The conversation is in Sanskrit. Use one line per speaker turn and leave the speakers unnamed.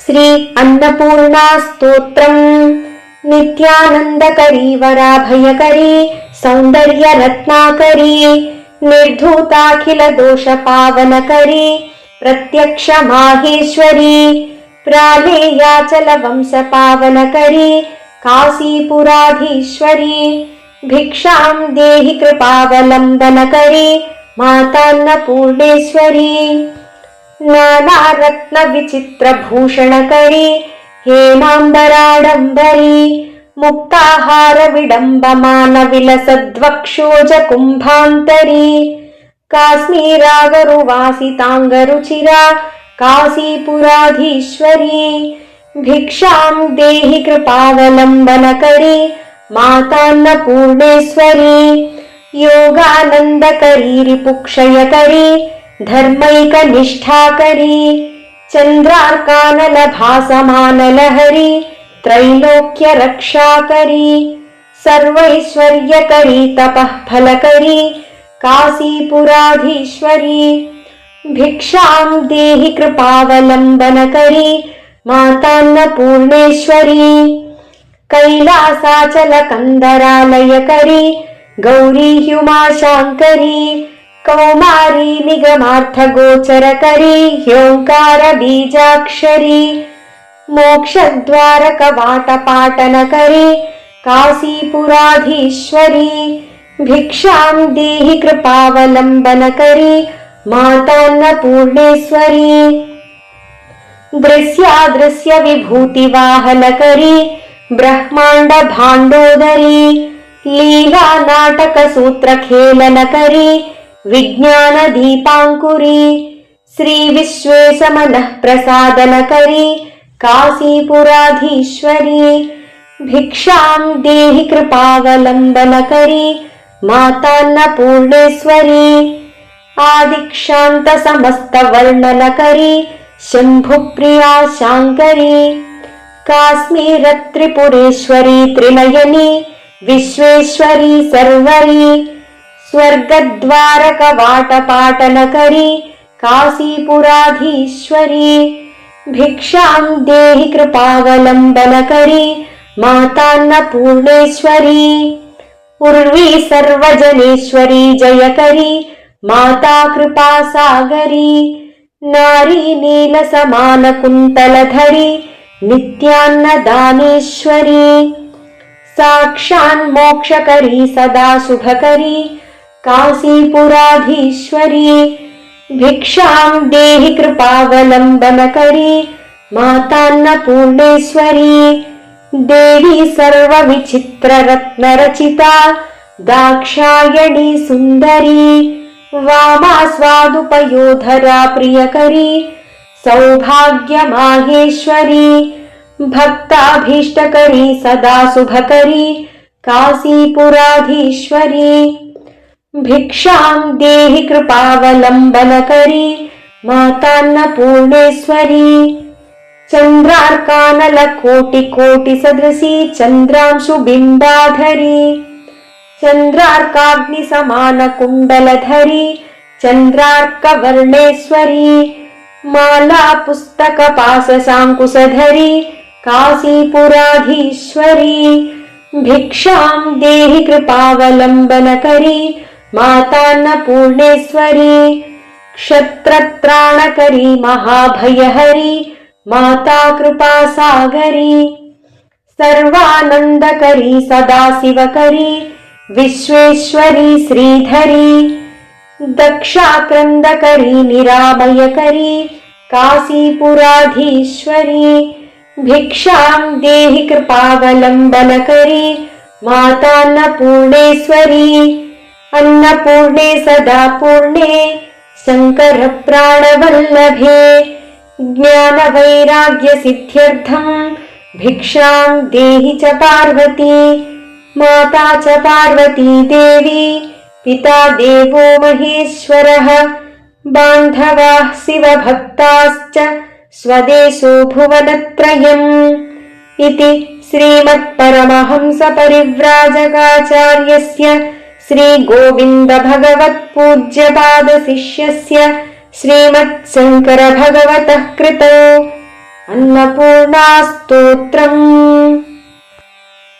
श्री अन्नपूर्णा स्तोत्रम् नित्यानन्दकरी वराभयकरी सौन्दर्य रत्नाकरी निर्धूताखिल दोष पावनकरी प्रत्यक्ष माहेश्वरी प्रालेयाचल वंश पावनकरी काशीपुराधीश्वरी भिक्षां देहि कृपावलम्बनकरी मातान्नपूर्णेश्वरी नानारत्न विचित्र भूषणकरी हेमाम्बराडम्बरी मुक्ताहार विडम्बमान विलसद्वक्षोज कुम्भान्तरी काश्मीरागरुवासिताङ्गरुचिरा काशीपुराधीश्वरी भिक्षां देहि कृपावलम्बनकरी मातान्नपूर्णेश्वरी योगानन्दकरी रिपुक्षयकरी धर्मैकनिष्ठाकरी चन्द्रार्कानलभासमानलहरी त्रैलोक्य रक्षाकरी सर्वैश्वर्यकरी तपः फलकरी काशीपुराधीश्वरी भिक्षां देहि कृपावलम्बनकरी मातान्नपूर्णेश्वरी कैलासाचल कंदरालयकरी गौरी ह्युमाशाङ्करी कौमारी निगमार्थगोचरकरी ह्योङ्कार बीजाक्षरी मोक्षद्वारकवाटपाटनकरी काशीपुराधीश्वरी भिक्षां देहि कृपावलम्बनकरी मातान्नपूर्णेश्वरी दृश्यादृश्य विभूतिवाहनकरी ब्रह्माण्ड भाण्डोदरी लीला नाटक सूत्र खेलनकरी विज्ञान दीपाङ्कुरी श्री विश्वेश मनः प्रसादनकरी काशीपुराधीश्वरी भिक्षां देहि कृपावलम्बनकरी मातान्नपूर्णेश्वरी आदिक्षान्त समस्त वर्णनकरी शम्भुप्रिया शाङ्करी काश्मीर त्रिपुरेश्वरी त्रिनयनी विश्वेश्वरी सर्वरी स्वर्गद्वारकवाटपाटनकरी काशीपुराधीश्वरी भिक्षां देहि कृपावलम्बनकरी मातान्नपूर्णेश्वरी उर्वी सर्वजनेश्वरी जयकरी माता कृपासागरी नारी नीलसमानकुन्तलधरी नित्यान्नदानेश्वरी साक्षान्मोक्षकरी सदा शुभकरी काशीपुराधीश्वरी भिक्षां देहि कृपावलम्बनकरी मातान्नपूर्णेश्वरी देवी सर्वविचित्ररत्नरचिता दाक्षायणी सुन्दरी वामा स्वादुपयोधरा प्रियकरी सौभाग्यमाहेश्वरी भक्ताभीष्टकरी सदा शुभकरी काशीपुराधीश्वरी भिक्षां देहि कृपावलम्बनकरी मातान्नपूर्णेश्वरी चन्द्रार्कानलकोटिकोटिसदृशी चन्द्रांशुबिम्बाधरी चन्द्रार्काग्निसमानकुण्डलधरी चन्द्रार्कवर्णेश्वरी माला पुस्तकपाशशाङ्कुशधरी काशीपुराधीश्वरी भिक्षां देहि कृपावलम्बनकरी मातान्नपूर्णेश्वरी क्षत्रत्राणकरी महाभयहरी माता कृपासागरी सर्वानन्दकरी सदाशिवकरी विश्वेश्वरी श्रीधरी दक्षाक्रन्दकरी निरामयकरी काशीपुराधीश्वरी भिक्षां देहि कृपावलम्बनकरी मातान्नपूर्णेश्वरी अन्नपूर्णे सदा पूर्णे शङ्कर प्राणवल्लभे ज्ञानवैराग्यसिद्ध्यर्थं भिक्षां देहि च पार्वती माता च पार्वती देवी पिता देवो महेश्वरः बान्धवाः शिवभक्ताश्च स्वदेशो भुवनत्रयम् इति श्रीमत्परमहंसपरिव्राजकाचार्यस्य श्रीगोविन्दभगवत्पूज्यपादशिष्यस्य श्रीमत्शङ्करभगवतः कृतौ अन्नपूर्णास्तोत्रम्